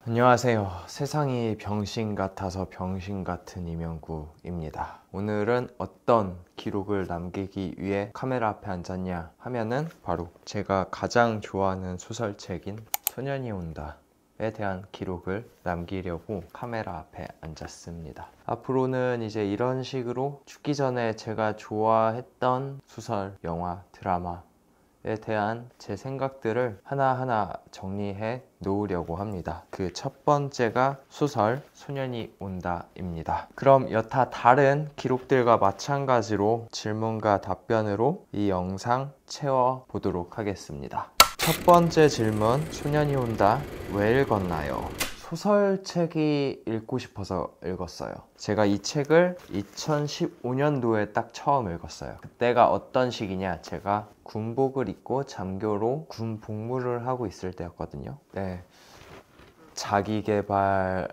안녕하세요. 세상이 병신 같아서 병신 같은 이명구입니다. 오늘은 어떤 기록을 남기기 위해 카메라 앞에 앉았냐 하면은 바로 제가 가장 좋아하는 소설책인 소년이 온다에 대한 기록을 남기려고 카메라 앞에 앉았습니다. 앞으로는 이제 이런 식으로 죽기 전에 제가 좋아했던 소설, 영화, 드라마에 대한 제 생각들을 하나하나 정리해 놓으려고 합니다. 그 첫 번째가 소설 소년이 온다입니다. 그럼 여타 다른 기록들과 마찬가지로 질문과 답변으로 이 영상 채워보도록 하겠습니다. 첫 번째 질문, 소년이 온다 왜 읽었나요? 소설책이 읽고 싶어서 읽었어요. 제가 이 책을 2015년도에 딱 처음 읽었어요. 그때가 어떤 시기냐, 제가 군복을 입고 장교로 군 복무를 하고 있을 때였거든요. 네, 자기계발,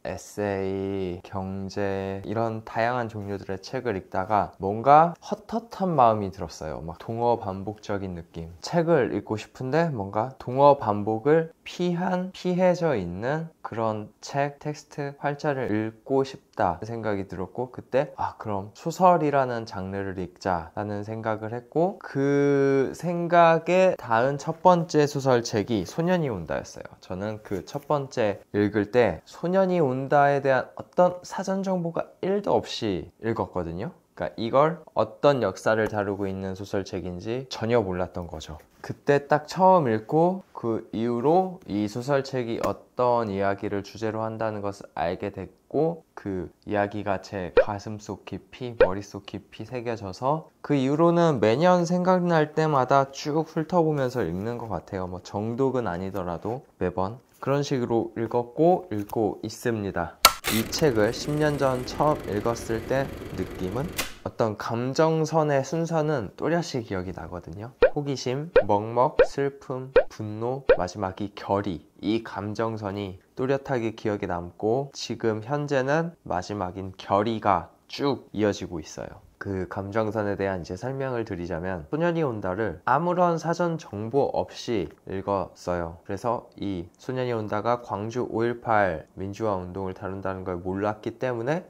에세이, 경제 이런 다양한 종류들의 책을 읽다가 뭔가 헛헛한 마음이 들었어요. 막 동어 반복적인 느낌. 책을 읽고 싶은데 뭔가 동어 반복을 피해져 있는 그런 책, 텍스트, 활자를 읽고 싶다 생각이 들었고, 그때 그럼 소설이라는 장르를 읽자라는 생각을 했고, 그 생각에 닿은 첫 번째 소설책이 소년이 온다였어요. 저는 그 첫 번째 읽을 때 소년이 온다에 대한 어떤 사전 정보가 1도 없이 읽었거든요. 그러니까 이걸 어떤 역사를 다루고 있는 소설책인지 전혀 몰랐던 거죠. 그때 딱 처음 읽고 그 이후로 이 소설책이 어떤 이야기를 주제로 한다는 것을 알게 됐고, 그 이야기가 제 가슴속 깊이, 머릿속 깊이 새겨져서 그 이후로는 매년 생각날 때마다 쭉 훑어보면서 읽는 것 같아요. 뭐 정독은 아니더라도 매번 그런 식으로 읽고 있습니다. 이 책을 10년 전 처음 읽었을 때 느낌은, 어떤 감정선의 순서는 또렷이 기억이 나거든요. 호기심, 먹먹, 슬픔, 분노, 마지막이 결의. 이 감정선이 또렷하게 기억에 남고, 지금 현재는 마지막인 결의가 쭉 이어지고 있어요. 그 감정선에 대한 이제 설명을 드리자면, 소년이 온다를 아무런 사전 정보 없이 읽었어요. 그래서 이 소년이 온다가 광주 5.18 민주화 운동을 다룬다는 걸 몰랐기 때문에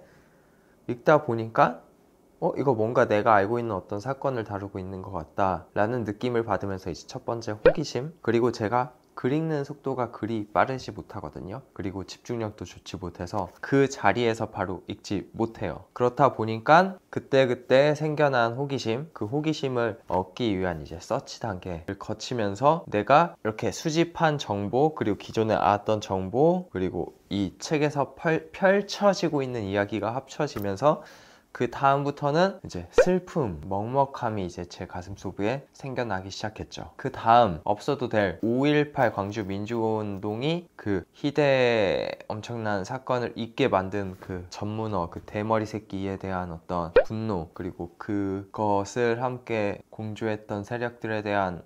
읽다 보니까 이거 뭔가 내가 알고 있는 어떤 사건을 다루고 있는 것 같다 라는 느낌을 받으면서 이제 첫 번째 호기심, 그리고 제가 글 읽는 속도가 그리 빠르지 못하거든요. 그리고 집중력도 좋지 못해서 그 자리에서 바로 읽지 못해요. 그렇다 보니까 그때그때 생겨난 호기심, 그 호기심을 얻기 위한 이제 서치 단계를 거치면서 내가 이렇게 수집한 정보, 그리고 기존에 알았던 정보, 그리고 이 책에서 펼쳐지고 있는 이야기가 합쳐지면서 그 다음부터는 이제 슬픔, 먹먹함이 이제 제 가슴속에 생겨나기 시작했죠. 그 다음 없어도 될 5.18 광주 민주운동이 그 희대의 엄청난 사건을 있게 만든 그 전문어, 그 대머리 새끼에 대한 어떤 분노, 그리고 그것을 함께 공조했던 세력들에 대한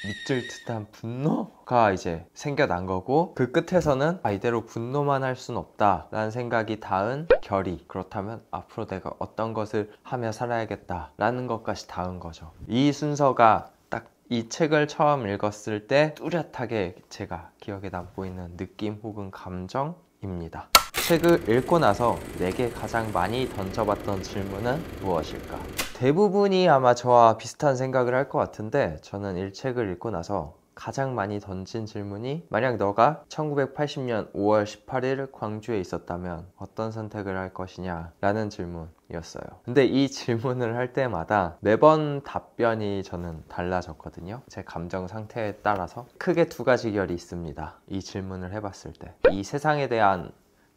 밑줄 듯한 분노가 이제 생겨난 거고, 그 끝에서는 이대로 분노만 할 순 없다 라는 생각이 닿은 결의, 그렇다면 앞으로 내가 어떤 것을 하며 살아야겠다 라는 것까지 닿은 거죠. 이 순서가 딱 이 책을 처음 읽었을 때 뚜렷하게 제가 기억에 남고 있는 느낌 혹은 감정입니다. 책을 읽고 나서 내게 가장 많이 던져봤던 질문은 무엇일까? 대부분이 아마 저와 비슷한 생각을 할 것 같은데, 저는 이 책을 읽고 나서 가장 많이 던진 질문이, 만약 너가 1980년 5월 18일 광주에 있었다면 어떤 선택을 할 것이냐 라는 질문이었어요. 근데 이 질문을 할 때마다 매번 답변이 저는 달라졌거든요. 제 감정 상태에 따라서. 크게 두 가지 결이 있습니다. 이 질문을 해봤을 때 이 세상에 대한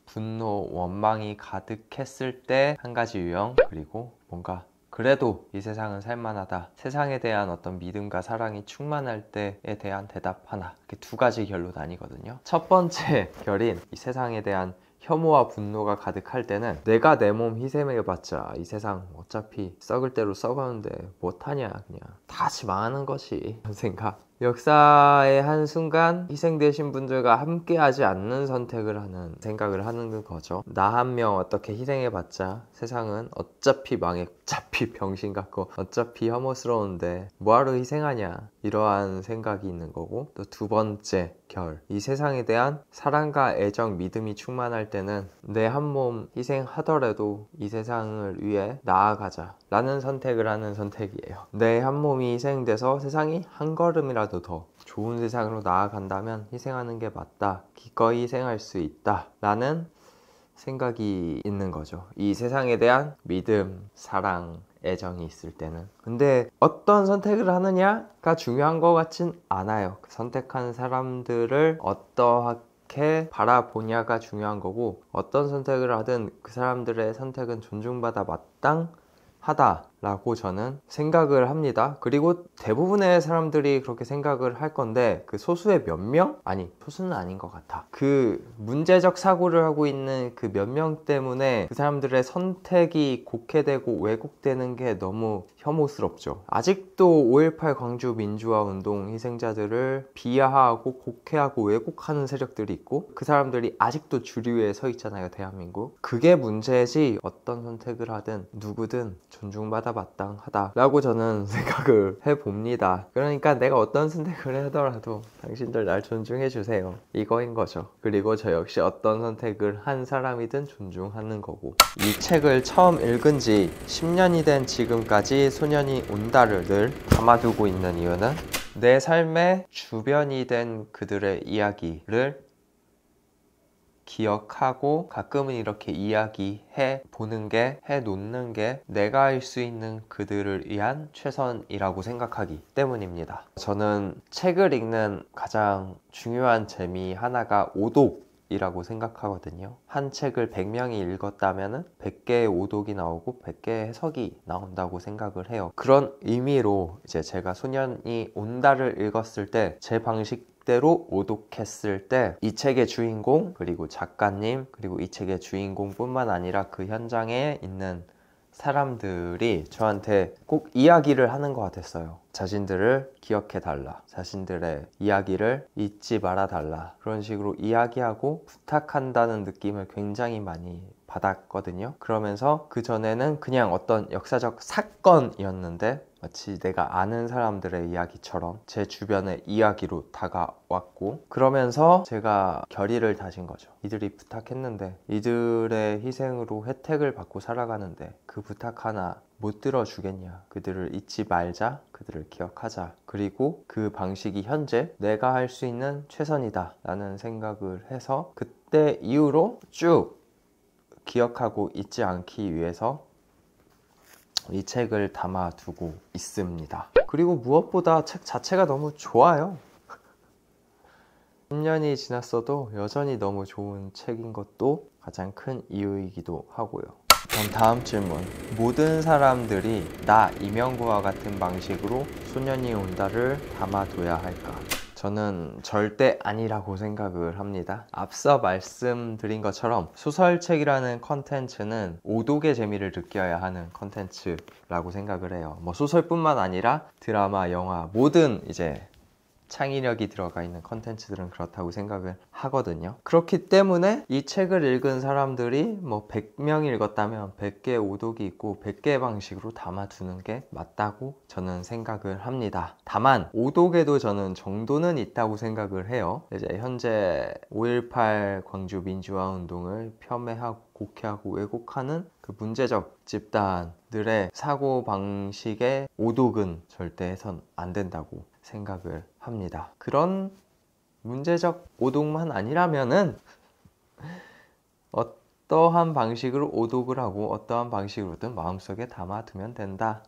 분노, 원망이 가득했을 때 한 가지 유형, 그리고 뭔가 그래도 이 세상은 살만하다, 세상에 대한 어떤 믿음과 사랑이 충만할 때에 대한 대답 하나, 이렇게 두 가지 결로 나뉘거든요. 첫 번째 결인 이 세상에 대한 혐오와 분노가 가득할 때는 내가 내 몸 희생해봤자 이 세상 어차피 썩을 대로 썩었는데 못하냐, 그냥 다 같이 망하는 것이, 이런 생각. 역사의 한순간 희생되신 분들과 함께하지 않는 선택을 하는 생각을 하는 거죠. 나 한 명 어떻게 희생해봤자 세상은 어차피 망해, 어차피 병신 같고 어차피 혐오스러운데 뭐하러 희생하냐, 이러한 생각이 있는 거고, 또 두 번째 이 세상에 대한 사랑과 애정, 믿음이 충만할 때는 내 한 몸 희생하더라도 이 세상을 위해 나아가자 라는 선택을 하는 선택이에요. 내 한 몸이 희생돼서 세상이 한 걸음이라도 더 좋은 세상으로 나아간다면 희생하는 게 맞다, 기꺼이 희생할 수 있다 라는 생각이 있는 거죠. 이 세상에 대한 믿음, 사랑, 애정이 있을 때는. 근데 어떤 선택을 하느냐가 중요한 것 같진 않아요. 선택한 사람들을 어떠하게 바라보냐가 중요한 거고, 어떤 선택을 하든 그 사람들의 선택은 존중받아 마땅하다라고 저는 생각을 합니다. 그리고 대부분의 사람들이 그렇게 생각을 할 건데, 그 소수의 몇 명? 아니, 소수는 아닌 것 같아. 그 문제적 사고를 하고 있는 그 몇 명 때문에 그 사람들의 선택이 곡해되고 왜곡되는 게 너무 혐오스럽죠. 아직도 5.18 광주 민주화 운동 희생자들을 비하하고 곡해하고 왜곡하는 세력들이 있고, 그 사람들이 아직도 주류에 서 있잖아요, 대한민국. 그게 문제지, 어떤 선택을 하든 누구든 존중받아 마땅하다라고 저는 생각을 해봅니다. 그러니까 내가 어떤 선택을 하더라도 당신들 날 존중해주세요, 이거인 거죠. 그리고 저 역시 어떤 선택을 한 사람이든 존중하는 거고. 이 책을 처음 읽은 지 10년이 된 지금까지 소년이 온다를 늘 담아두고 있는 이유는, 내 삶의 주변이 된 그들의 이야기를 기억하고 가끔은 이렇게 이야기해 보는 게, 해 놓는 게 내가 할 수 있는 그들을 위한 최선이라고 생각하기 때문입니다. 저는 책을 읽는 가장 중요한 재미 하나가 오독이라고 생각하거든요. 한 책을 100명이 읽었다면 100개의 오독이 나오고 100개의 해석이 나온다고 생각을 해요. 그런 의미로 이제 제가 소년이 온다를 읽었을 때 제 방식대로 오독했을 때, 이 책의 주인공, 그리고 작가님, 그리고 이 책의 주인공뿐만 아니라 그 현장에 있는 사람들이 저한테 꼭 이야기를 하는 것 같았어요. 자신들을 기억해달라, 자신들의 이야기를 잊지 말아달라, 그런 식으로 이야기하고 부탁한다는 느낌을 굉장히 많이 받았거든요. 그러면서 그 전에는 그냥 어떤 역사적 사건이었는데 마치 내가 아는 사람들의 이야기처럼 제 주변의 이야기로 다가왔고, 그러면서 제가 결의를 다진 거죠. 이들이 부탁했는데, 이들의 희생으로 혜택을 받고 살아가는데 그 부탁 하나 못 들어주겠냐. 그들을 잊지 말자, 그들을 기억하자. 그리고 그 방식이 현재 내가 할 수 있는 최선이다 라는 생각을 해서, 그때 이후로 쭉 기억하고 잊지 않기 위해서 이 책을 담아두고 있습니다. 그리고 무엇보다 책 자체가 너무 좋아요. 10년이 지났어도 여전히 너무 좋은 책인 것도 가장 큰 이유이기도 하고요. 그럼 다음 질문. 모든 사람들이 나 이명구와 같은 방식으로 소년이 온다를 담아둬야 할까? 저는 절대 아니라고 생각을 합니다. 앞서 말씀드린 것처럼 소설책이라는 컨텐츠는 오독의 재미를 느껴야 하는 컨텐츠라고 생각을 해요. 뭐 소설뿐만 아니라 드라마, 영화, 모든 이제 창의력이 들어가 있는 컨텐츠들은 그렇다고 생각을 하거든요. 그렇기 때문에 이 책을 읽은 사람들이 뭐 100명 읽었다면 100개의 오독이 있고 100개의 방식으로 담아두는 게 맞다고 저는 생각을 합니다. 다만 오독에도 저는 정도는 있다고 생각을 해요. 이제 현재 5.18 광주 민주화 운동을 폄훼하고 곡해하고 왜곡하는 그 문제적 집단들의 사고방식의 오독은 절대 해선 안 된다고 생각을 합니다. 그런 문제적 오독만 아니라면은 어떠한 방식으로 오독을 하고 어떠한 방식으로든 마음속에 담아두면 된다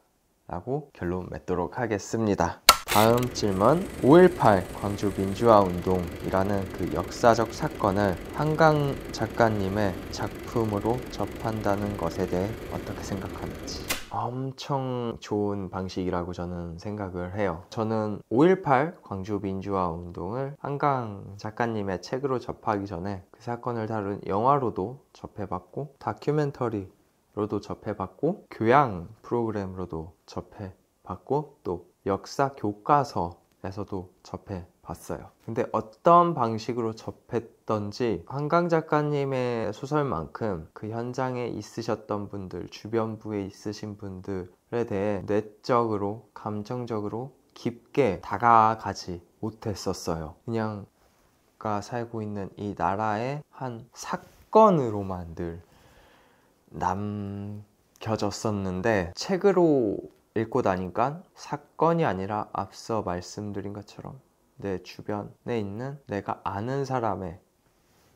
라고 결론 맺도록 하겠습니다. 다음 질문. 5.18 광주 민주화 운동이라는 그 역사적 사건을 한강 작가님의 작품으로 접한다는 것에 대해 어떻게 생각하는지. 엄청 좋은 방식이라고 저는 생각을 해요. 저는 5.18 광주 민주화 운동을 한강 작가님의 책으로 접하기 전에 그 사건을 다룬 영화로도 접해봤고, 다큐멘터리로도 접해봤고, 교양 프로그램으로도 접해봤고, 또 역사 교과서에서도 에서도 접해봤어요. 근데 어떤 방식으로 접했던지 한강 작가님의 소설만큼 그 현장에 있으셨던 분들, 주변부에 있으신 분들에 대해 내적으로, 감정적으로 깊게 다가가지 못했었어요. 그냥 가 살고 있는 이 나라의 한 사건으로만 늘 남겨졌었는데, 책으로 읽고 나니까 사건이 아니라 앞서 말씀드린 것처럼 내 주변에 있는 내가 아는 사람의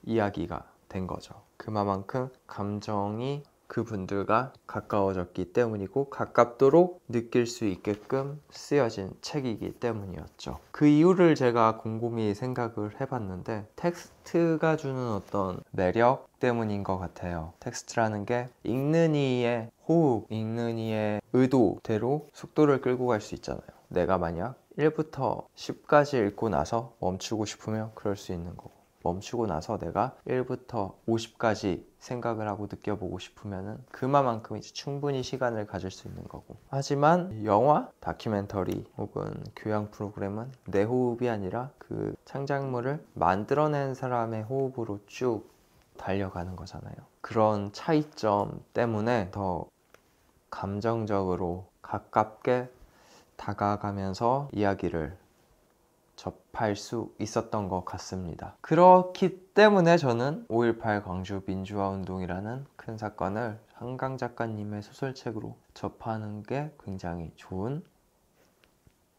이야기가 된 거죠. 그만큼 감정이 그분들과 가까워졌기 때문이고 가깝도록 느낄 수 있게끔 쓰여진 책이기 때문이었죠. 그 이유를 제가 곰곰이 생각을 해봤는데, 텍스트가 주는 어떤 매력 때문인 것 같아요. 텍스트라는 게 읽는 이의 호흡, 읽는 이의 의도대로 속도를 끌고 갈 수 있잖아요. 내가 만약 1부터 10까지 읽고 나서 멈추고 싶으면 그럴 수 있는 거고, 멈추고 나서 내가 1부터 50까지 생각을 하고 느껴보고 싶으면은 그만큼 이제 충분히 시간을 가질 수 있는 거고. 하지만 영화, 다큐멘터리 혹은 교양 프로그램은 내 호흡이 아니라 그 창작물을 만들어낸 사람의 호흡으로 쭉 달려가는 거잖아요. 그런 차이점 때문에 더 감정적으로 가깝게 다가가면서 이야기를 접할 수 있었던 것 같습니다. 그렇기 때문에 저는 5.18 광주 민주화 운동이라는 큰 사건을 한강 작가님의 소설책으로 접하는 게 굉장히 좋은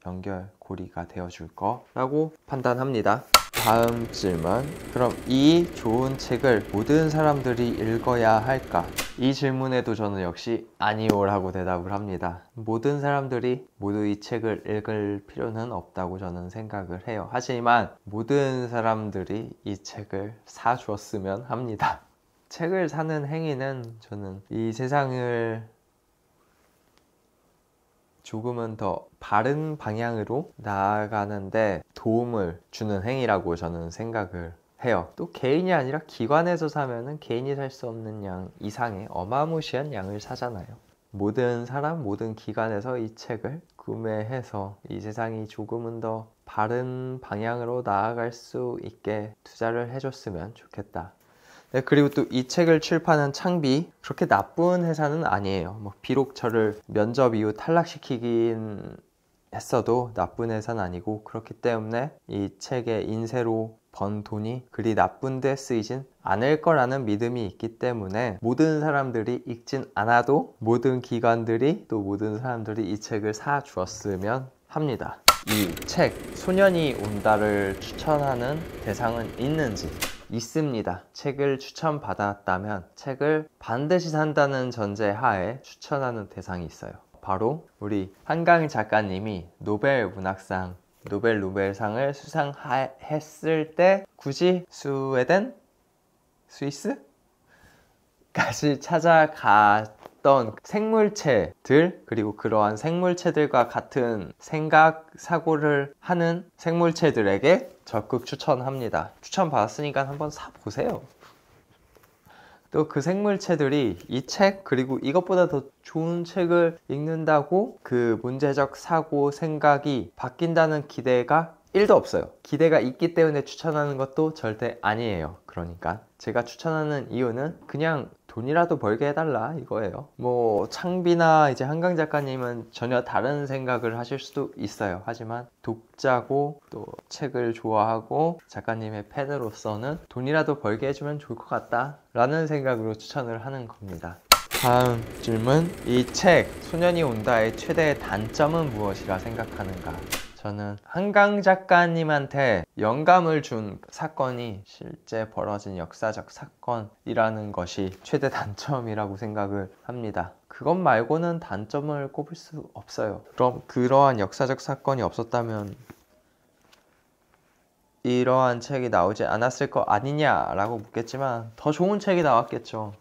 연결고리가 되어줄 거라고 판단합니다. 다음 질문. 그럼 이 좋은 책을 모든 사람들이 읽어야 할까? 이 질문에도 저는 역시 아니오라고 대답을 합니다. 모든 사람들이 모두 이 책을 읽을 필요는 없다고 저는 생각을 해요. 하지만 모든 사람들이 이 책을 사주었으면 합니다. 책을 사는 행위는 저는 이 세상을 조금은 더 바른 방향으로 나아가는데 도움을 주는 행위라고 저는 생각을 해요. 또 개인이 아니라 기관에서 사면은 개인이 살 수 없는 양 이상의 어마무시한 양을 사잖아요. 모든 사람, 모든 기관에서 이 책을 구매해서 이 세상이 조금은 더 바른 방향으로 나아갈 수 있게 투자를 해줬으면 좋겠다. 네, 그리고 또 이 책을 출판한 창비, 그렇게 나쁜 회사는 아니에요. 뭐 비록 저를 면접 이후 탈락시키긴 했어도 나쁜 회사는 아니고, 그렇기 때문에 이 책의 인쇄로 번 돈이 그리 나쁜 데 쓰이진 않을 거라는 믿음이 있기 때문에 모든 사람들이 읽진 않아도 모든 기관들이 또 모든 사람들이 이 책을 사 주었으면 합니다. 이 책 소년이 온다를 추천하는 대상은 있는지? 있습니다. 책을 추천받았다면 책을 반드시 산다는 전제 하에 추천하는 대상이 있어요. 바로 우리 한강 작가님이 노벨 문학상, 노벨상을 수상했을 때 굳이 스웨덴? 스위스까지 찾아갔던 생물체들, 그리고 그러한 생물체들과 같은 생각, 사고를 하는 생물체들에게 적극 추천합니다. 추천받았으니까 한번 사보세요. 또 그 생물체들이 이 책, 그리고 이것보다 더 좋은 책을 읽는다고 그 문제적 사고, 생각이 바뀐다는 기대가 1도 없어요. 기대가 있기 때문에 추천하는 것도 절대 아니에요. 그러니까 제가 추천하는 이유는 그냥 돈이라도 벌게 해달라 이거예요. 뭐 창비나 이제 한강 작가님은 전혀 다른 생각을 하실 수도 있어요. 하지만 독자고 또 책을 좋아하고 작가님의 팬으로서는 돈이라도 벌게 해주면 좋을 것 같다 라는 생각으로 추천을 하는 겁니다. 다음 질문. 이 책 소년이 온다의 최대 단점은 무엇이라 생각하는가? 저는 한강 작가님한테 영감을 준 사건이 실제 벌어진 역사적 사건이라는 것이 최대 단점이라고 생각을 합니다. 그것 말고는 단점을 꼽을 수 없어요. 그럼 그러한 역사적 사건이 없었다면 이러한 책이 나오지 않았을 거 아니냐라고 묻겠지만 더 좋은 책이 나왔겠죠.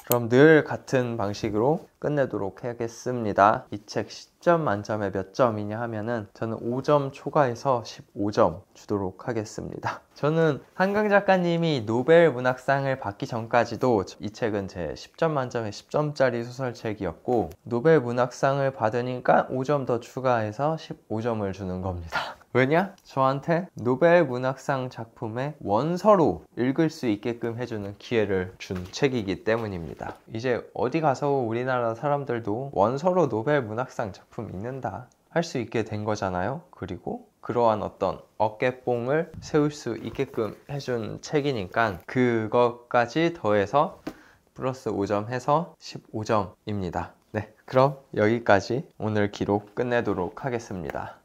그럼 늘 같은 방식으로 끝내도록 하겠습니다. 이 책 10점 만점에 몇 점이냐 하면은 저는 5점 초과해서 15점 주도록 하겠습니다. 저는 한강 작가님이 노벨 문학상을 받기 전까지도 이 책은 제 10점 만점에 10점짜리 소설책이었고, 노벨 문학상을 받으니까 5점 더 추가해서 15점을 주는 겁니다. 왜냐? 저한테 노벨 문학상 작품의 원서로 읽을 수 있게끔 해주는 기회를 준 책이기 때문입니다. 이제 어디 가서 우리나라 사람들도 원서로 노벨 문학상 작품 읽는다 할 수 있게 된 거잖아요. 그리고 그러한 어떤 어깨뽕을 세울 수 있게끔 해준 책이니까 그것까지 더해서 플러스 5점 해서 15점입니다. 네, 그럼 여기까지 오늘 기록 끝내도록 하겠습니다.